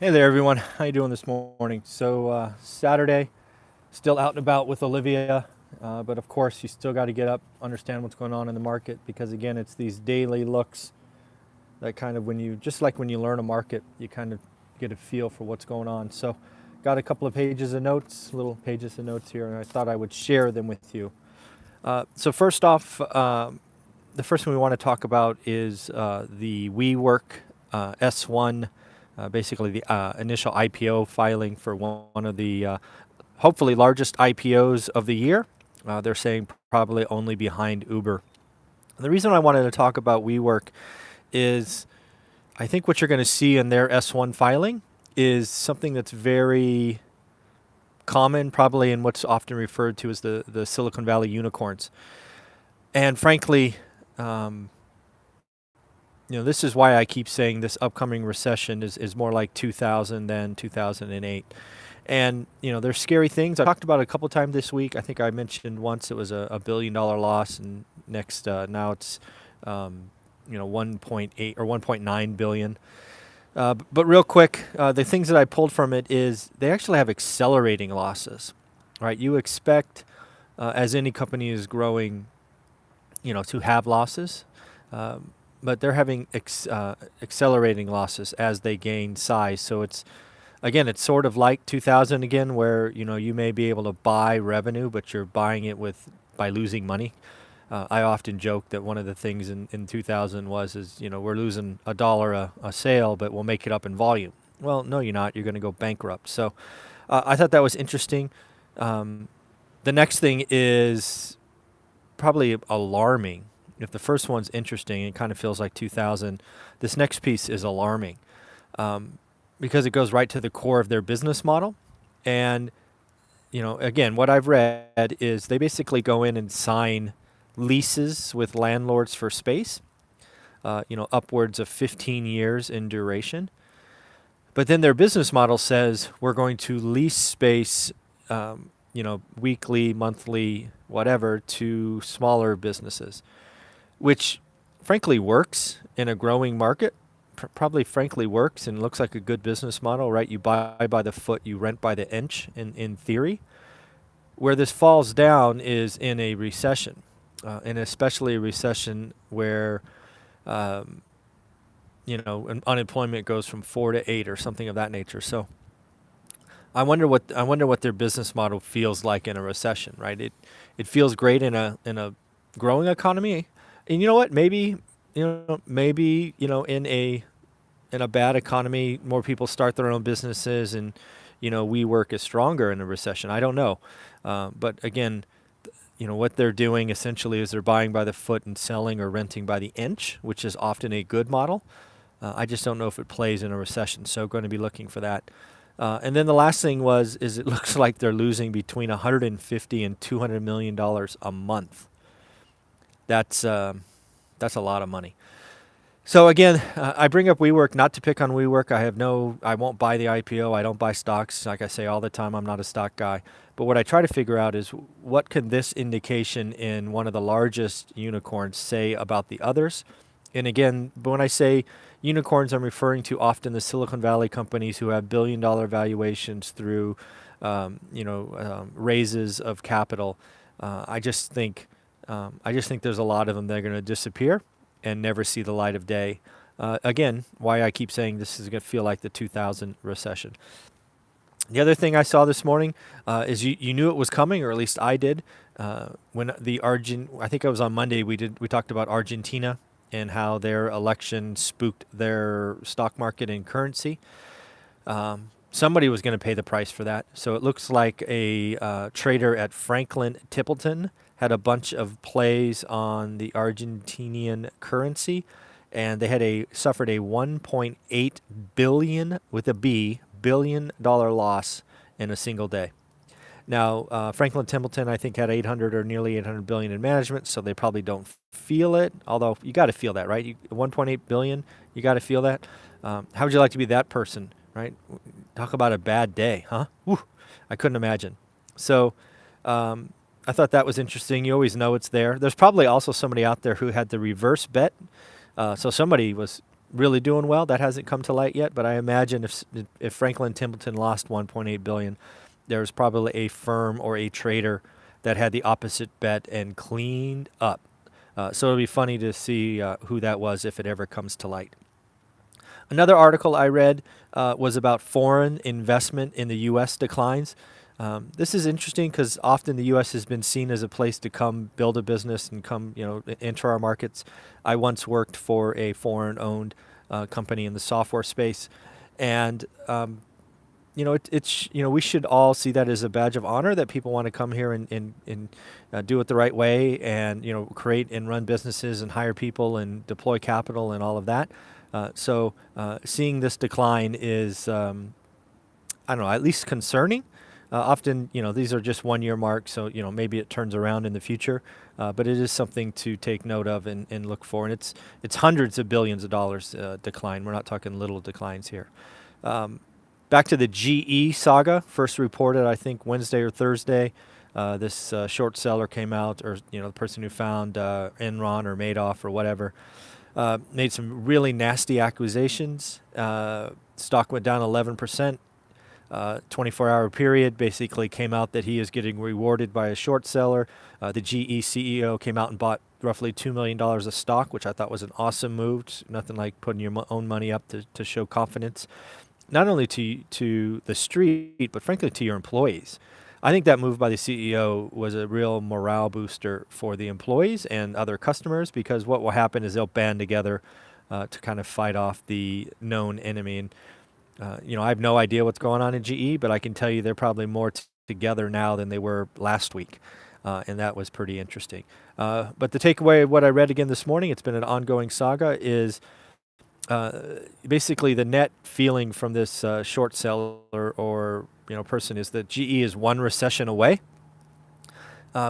Hey there, everyone. How you doing this morning? Saturday, still out and about with Olivia, but of course, you still got to get up, understand what's going on in the market, because again, it's these daily looks that kind of just like when you learn a market, you kind of get a feel for what's going on. So, got a couple of little pages of notes here, and I thought I would share them with you. First off, the first one we want to talk about is the WeWork S1, basically the initial IPO filing for one of the hopefully largest IPOs of the year. They're saying probably only behind Uber. And the reason I wanted to talk about WeWork is I think what you're going to see in their S1 filing is something that's very common, probably in what's often referred to as the Silicon Valley unicorns. And frankly, this is why I keep saying this upcoming recession is more like 2000 than 2008. And, there's scary things. I talked about it a couple times this week. I think I mentioned once it was a $1 billion loss, and now it's, 1.8 or 1.9 billion. But real quick, the things that I pulled from it is they actually have accelerating losses, right? You expect, as any company is growing, to have losses. But they're having accelerating losses as they gain size. So it's sort of like 2000 again, where you may be able to buy revenue, but you're buying it by losing money. I often joke that one of the things in 2000 is we're losing $1 a sale, but we'll make it up in volume. Well, no, you're not. You're going to go bankrupt. So I thought that was interesting. The next thing is probably alarming. If the first one's interesting, it kind of feels like 2000. This next piece is alarming because it goes right to the core of their business model. And, again, what I've read is they basically go in and sign leases with landlords for space, upwards of 15 years in duration. But then their business model says we're going to lease space, weekly, monthly, whatever, to smaller businesses, which frankly works in a growing market, probably frankly works and looks like a good business model, right? You buy by the foot, you rent by the inch in theory. Where this falls down is in a recession, and especially a recession where, unemployment goes from 4 to 8 or something of that nature. So I wonder what their business model feels like in a recession, right? It feels great in a growing economy. And you know what? Maybe in a bad economy, more people start their own businesses, and WeWork is stronger in a recession. I don't know, but again, what they're doing essentially is they're buying by the foot and selling or renting by the inch, which is often a good model. I just don't know if it plays in a recession, so going to be looking for that. And then the last thing is it looks like they're losing between $150 and $200 million a month. That's a lot of money. So again, I bring up WeWork not to pick on WeWork. I won't buy the IPO. I don't buy stocks. Like I say all the time, I'm not a stock guy. But what I try to figure out is what can this indication in one of the largest unicorns say about the others? And again, when I say unicorns, I'm referring to often the Silicon Valley companies who have billion-dollar valuations through, raises of capital. I just think there's a lot of them that are going to disappear and never see the light of day. Again, why I keep saying this is going to feel like the 2000 recession. The other thing I saw this morning is you knew it was coming, or at least I did. When I think it was on Monday, we talked about Argentina and how their election spooked their stock market and currency. Somebody was going to pay the price for that. So it looks like a trader at Franklin Templeton had a bunch of plays on the Argentinian currency, and they suffered a 1.8 billion with a B $1 billion loss in a single day. Now, Franklin Templeton, I think, had 800 or nearly 800 billion in management, so they probably don't feel it. Although you got to feel that, right? 1.8 billion, you got to feel that. How would you like to be that person, right? Talk about a bad day, huh? Whew, I couldn't imagine. So I thought that was interesting. You always know it's there. There's probably also somebody out there who had the reverse bet. So somebody was really doing well. That hasn't come to light yet, but I imagine if Franklin Templeton lost 1.8 billion, there's probably a firm or a trader that had the opposite bet and cleaned up. So it'll be funny to see who that was if it ever comes to light. Another article I read was about foreign investment in the U.S. declines. This is interesting because often the U.S. has been seen as a place to come build a business and come, enter our markets. I once worked for a foreign-owned company in the software space, and we should all see that as a badge of honor that people want to come here and do it the right way, and create and run businesses and hire people and deploy capital and all of that. So seeing this decline is, at least concerning. Often, these are just 1 year marks, so maybe it turns around in the future. But it is something to take note of and look for, and it's hundreds of billions of dollars decline. We're not talking little declines here. Back to the GE saga, first reported I think Wednesday or Thursday. This short seller came out, or the person who found Enron or Madoff or whatever. Made some really nasty accusations. Stock went down 11%. 24-hour period basically came out that he is getting rewarded by a short seller. The GE CEO came out and bought roughly $2 million of stock, which I thought was an awesome move. Nothing like putting your own money up to show confidence, not only to the street, but frankly to your employees. I think that move by the CEO was a real morale booster for the employees and other customers, because what will happen is they'll band together to kind of fight off the known enemy. And I have no idea what's going on in GE, but I can tell you they're probably more together now than they were last week, and that was pretty interesting. But the takeaway of what I read again this morning, it's been an ongoing saga, is basically the net feeling from this short seller or person is that GE is one recession away,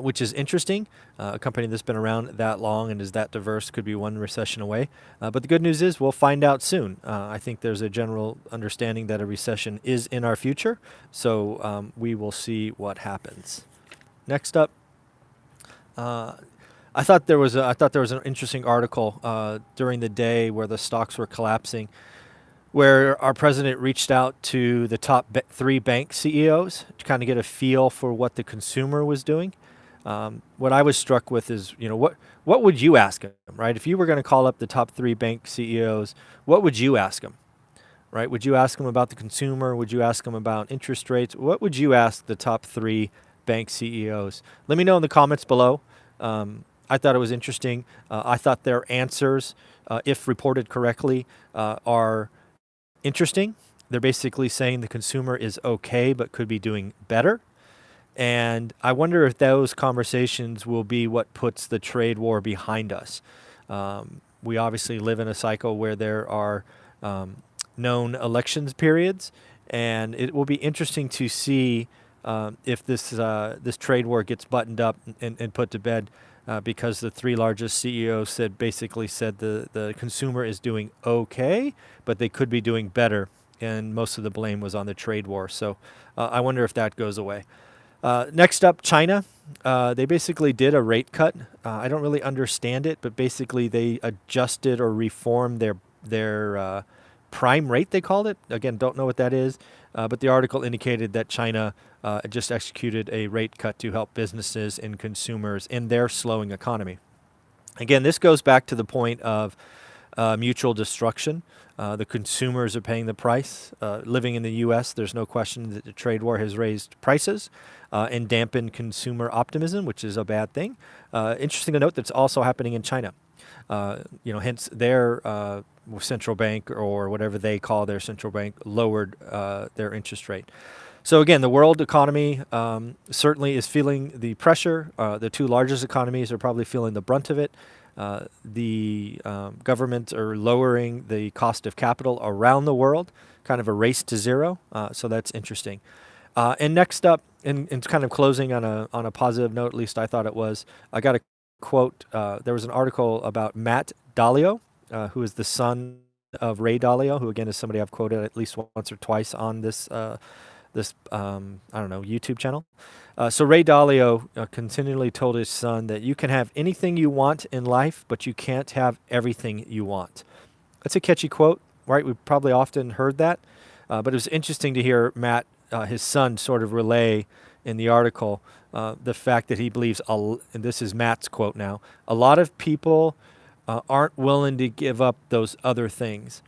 which is interesting. A company that's been around that long and is that diverse could be one recession away. But the good news is we'll find out soon. I think there's a general understanding that a recession is in our future, so we will see what happens. Next up, I thought there was an interesting article during the day where the stocks were collapsing, where our president reached out to the top 3 bank CEOs to kind of get a feel for what the consumer was doing. What I was struck with is, what would you ask them, right? If you were going to call up the top 3 bank CEOs, what would you ask them, right? Would you ask them about the consumer? Would you ask them about interest rates? What would you ask the top 3 bank CEOs? Let me know in the comments below. I thought it was interesting. I thought their answers, if reported correctly, are interesting. They're basically saying the consumer is okay but could be doing better. And I wonder if those conversations will be what puts the trade war behind us. We obviously live in a cycle where there are known elections periods, and it will be interesting to see if this trade war gets buttoned up and put to bed, because the 3 largest CEOs basically said the consumer is doing okay, but they could be doing better, and most of the blame was on the trade war. So I wonder if that goes away. Next up, China. They basically did a rate cut. I don't really understand it, but basically they adjusted or reformed their prime rate, they called it. Again, don't know what that is, but the article indicated that China just executed a rate cut to help businesses and consumers in their slowing economy. Again, this goes back to the point of mutual destruction. The consumers are paying the price. Living in the U.S., there's no question that the trade war has raised prices and dampened consumer optimism, which is a bad thing. Interesting to note that's also happening in China. Hence their central bank, or whatever they call their central bank, lowered their interest rate. So again, the world economy certainly is feeling the pressure. The 2 largest economies are probably feeling the brunt of it. The governments are lowering the cost of capital around the world, kind of a race to zero. So that's interesting. And next up, and kind of closing on a positive note, at least I thought it was, I got a quote. There was an article about Matt Dalio, who is the son of Ray Dalio, who again is somebody I've quoted at least once or twice on this YouTube channel. So Ray Dalio continually told his son that you can have anything you want in life, but you can't have everything you want. That's a catchy quote, right? We've probably often heard that. But it was interesting to hear Matt, his son, sort of relay in the article the fact that he believes, and this is Matt's quote now, a lot of people aren't willing to give up those other things,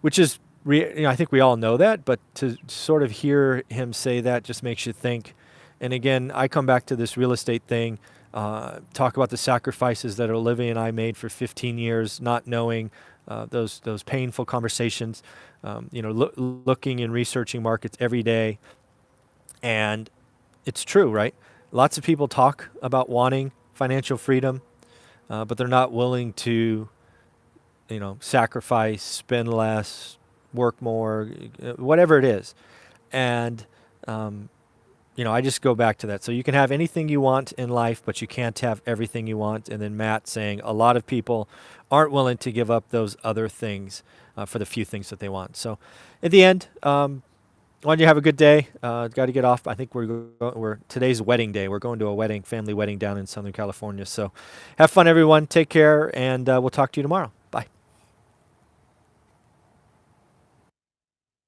which is, I think we all know that, but to sort of hear him say that just makes you think. And again, I come back to this real estate thing, talk about the sacrifices that Olivia and I made for 15 years, not knowing those painful conversations, looking and researching markets every day. And it's true, right? Lots of people talk about wanting financial freedom, but they're not willing to, sacrifice, spend less, work more, whatever it is. And, I just go back to that. So you can have anything you want in life, but you can't have everything you want. And then Matt saying a lot of people aren't willing to give up those other things for the few things that they want. So at the end, why don't you have a good day? Got to get off. I think we're today's wedding day. We're going to a family wedding down in Southern California. So have fun, everyone. Take care, and we'll talk to you tomorrow.